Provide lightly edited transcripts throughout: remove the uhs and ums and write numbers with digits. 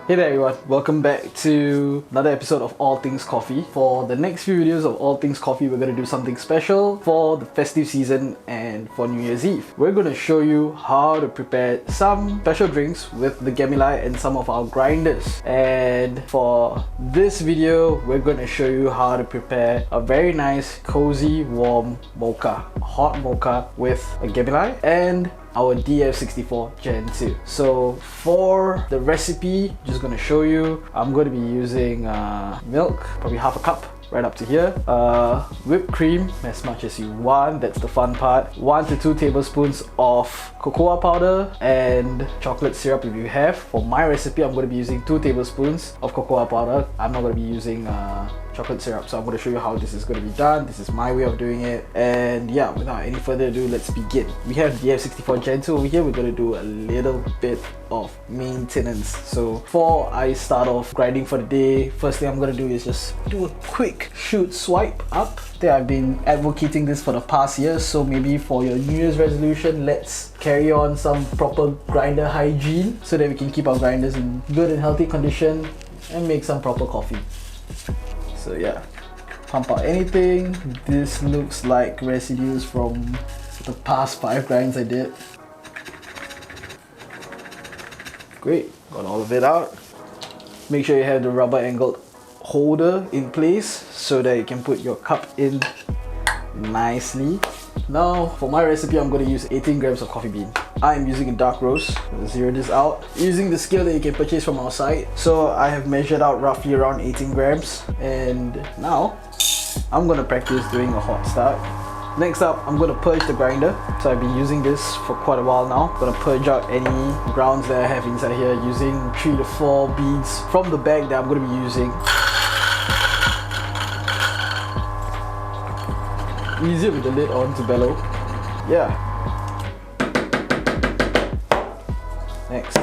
Hey there everyone, welcome back to another episode of All Things Coffee. For the next few videos of All Things Coffee, we're going to do something special for the festive season and for New Year's Eve. We're going to show you how to prepare some special drinks with the Gemilai and some of our grinders. And for this video, we're going to show you how to prepare a very nice, cozy, warm mocha, hot mocha with a Gemilai and our DF64 Gen 2. So for the recipe, just gonna show you, I'm going to be using milk, probably half a cup, right up to here. Whipped cream, as much as you want, that's the fun part. 1 to 2 tablespoons of cocoa powder and chocolate syrup if you have. For my recipe, I'm going to be using 2 tablespoons of cocoa powder. I'm not going to be using chocolate syrup, so I'm going to show you how this is going to be done. This is my way of doing it, and yeah, without any further ado, let's begin. We have DF64 Gen 2 over here. We're going to do a little bit of maintenance. So before I start off grinding for the day, first thing I'm going to do is just do a quick shoot swipe up. I've been advocating this for the past year, so maybe for your New Year's resolution, let's carry on some proper grinder hygiene so that we can keep our grinders in good and healthy condition and make some proper coffee. So yeah, pump out anything. This looks like residues from the past 5 grinds I did. Great, got all of it out. Make sure you have the rubber angled holder in place so that you can put your cup in nicely. Now for my recipe, I'm going to use 18 grams of coffee bean. I'm using a dark roast. Zero this out using the scale that you can purchase from our site. So I have measured out roughly around 18 grams, and now I'm going to practice doing a hot start. Next up, I'm going to purge the grinder. So I've been using this for quite a while now. I'm going to purge out any grounds that I have inside here using 3 to 4 beads from the bag that I'm going to be using. Easier with the lid on to bellow. Yeah. Next,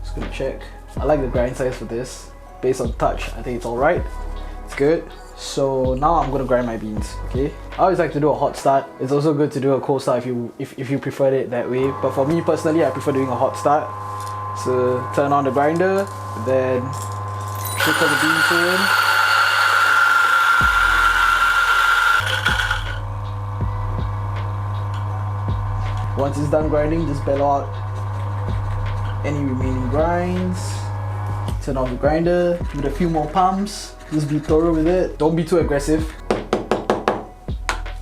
just gonna check. I like the grind size for this. Based on touch, I think it's alright. It's good. So now I'm gonna grind my beans, okay? I always like to do a hot start. It's also good to do a cold start if you prefer it that way. But for me personally, I prefer doing a hot start. So turn on the grinder, then trickle the beans in. Once it's done grinding, just bellow out any remaining grinds. Turn off the grinder, give it a few more pumps. Just be thorough with it. Don't be too aggressive.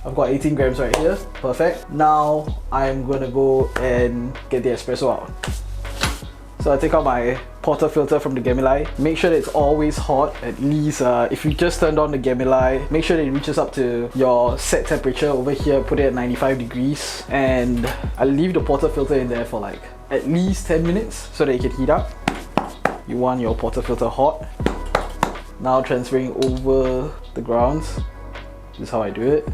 I've got 18 grams right here. Perfect. Now I'm gonna go and get the espresso out. So I take out my porter filter from the Gemilai. Make sure that it's always hot. At least if you just turned on the Gemilai, make sure that it reaches up to your set temperature. Over here, put it at 95 degrees. And I leave the porter filter in there for like at least 10 minutes so that it can heat up. You want your porter filter hot. Now transferring over the grounds. This is how I do it.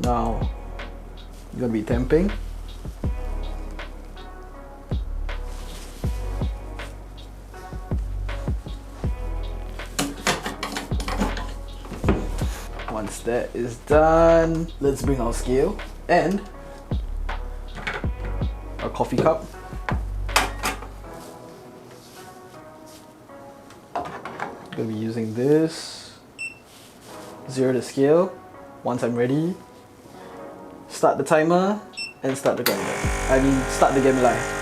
Now I'm gonna be temping. Once that is done, let's bring our scale and our coffee cup. I'm gonna be using this. Zero the scale. Once I'm ready, start the timer and start the grinder. Start the Gemilai.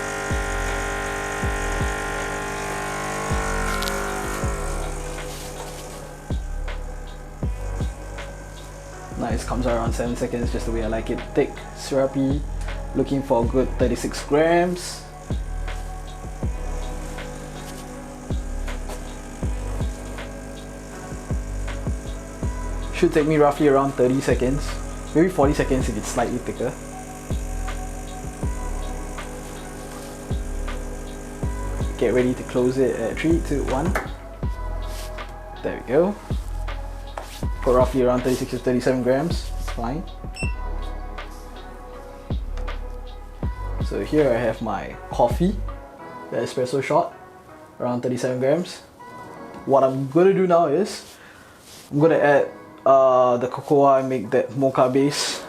Nice, comes out around 7 seconds, just the way I like it. Thick, syrupy, looking for a good 36 grams. Should take me roughly around 30 seconds, maybe 40 seconds if it's slightly thicker. Get ready to close it at 3, 2, 1. There we go. For roughly around 36 to 37 grams, fine. So here I have my coffee, the espresso shot, around 37 grams. What I'm gonna do now is, I'm gonna add the cocoa and make that mocha base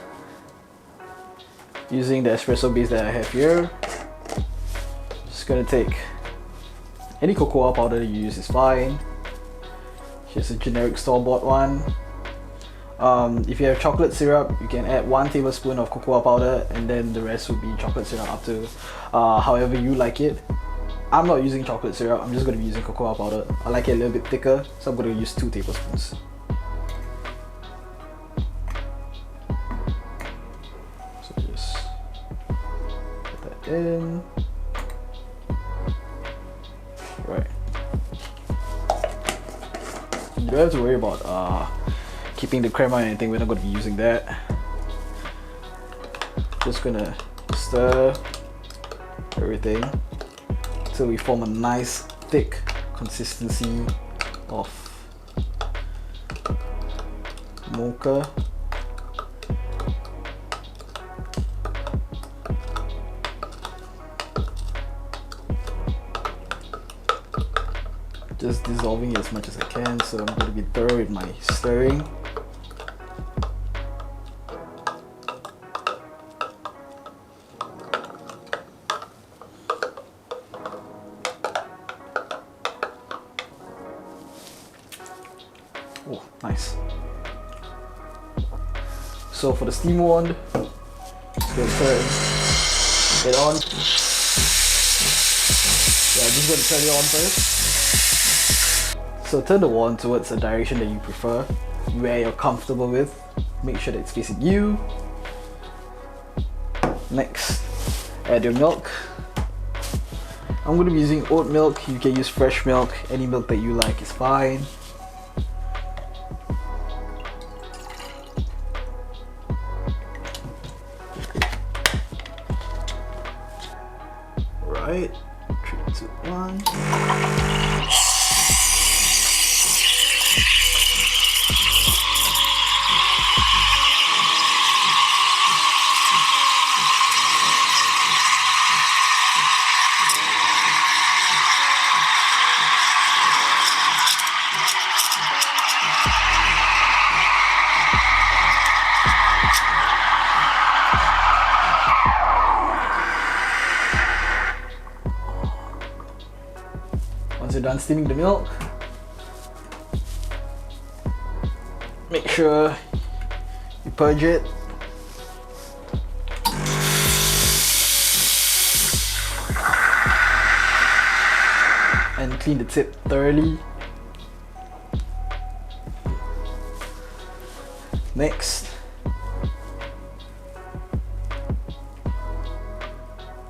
using the espresso base that I have here. gonna take any cocoa powder you use is fine. Here's a generic store-bought one. If you have chocolate syrup, you can add 1 tablespoon of cocoa powder, and then the rest will be chocolate syrup, up to however you like it. I'm not using chocolate syrup, I'm just going to be using cocoa powder. I like it a little bit thicker, so I'm going to use 2 tablespoons. So just put that in. Right. You don't have to worry about keeping the crema or anything, we're not going to be using that. Just gonna stir everything until we form a nice thick consistency of mocha. Just dissolving it as much as I can, so I'm going to be thorough with my stirring. Oh, nice. So for the steam wand, just going to turn it on. Yeah, I'm just going to turn it on first. So turn the wand towards a direction that you prefer, where you're comfortable with. Make sure that it's facing you. Next, add your milk. I'm going to be using oat milk. You can use fresh milk. Any milk that you like is fine. Right, 3, 2, 1. Once you're done steaming the milk, make sure you purge it. And clean the tip thoroughly. Next,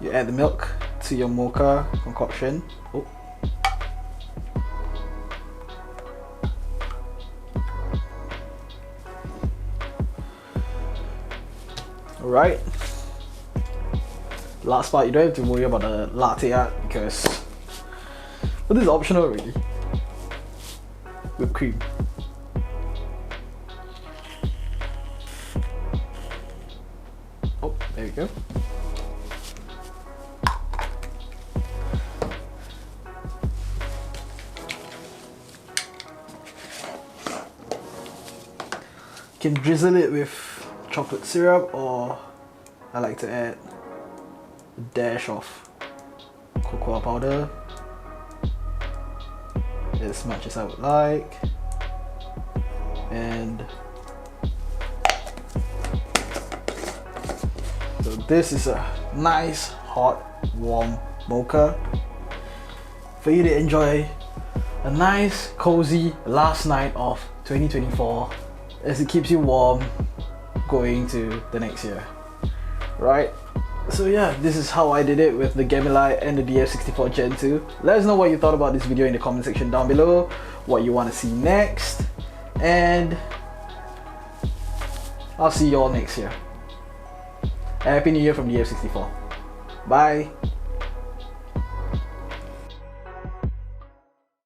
you add the milk to your mocha concoction. Oh. Alright, last part, you don't have to worry about the latte art because this is optional already. Whipped cream. Oh, there we go. You can drizzle it with chocolate syrup, or I like to add a dash of cocoa powder, as much as I would like. And so this is a nice, hot, warm mocha for you to enjoy a nice, cozy last night of 2024 as it keeps you warm going to the next year, right? So yeah, this is how I did it with the Gemilai and the DF64 Gen 2. Let us know what you thought about this video in the comment section down below, what you want to see next, and I'll see you all next year. Happy New Year from DF64. Bye!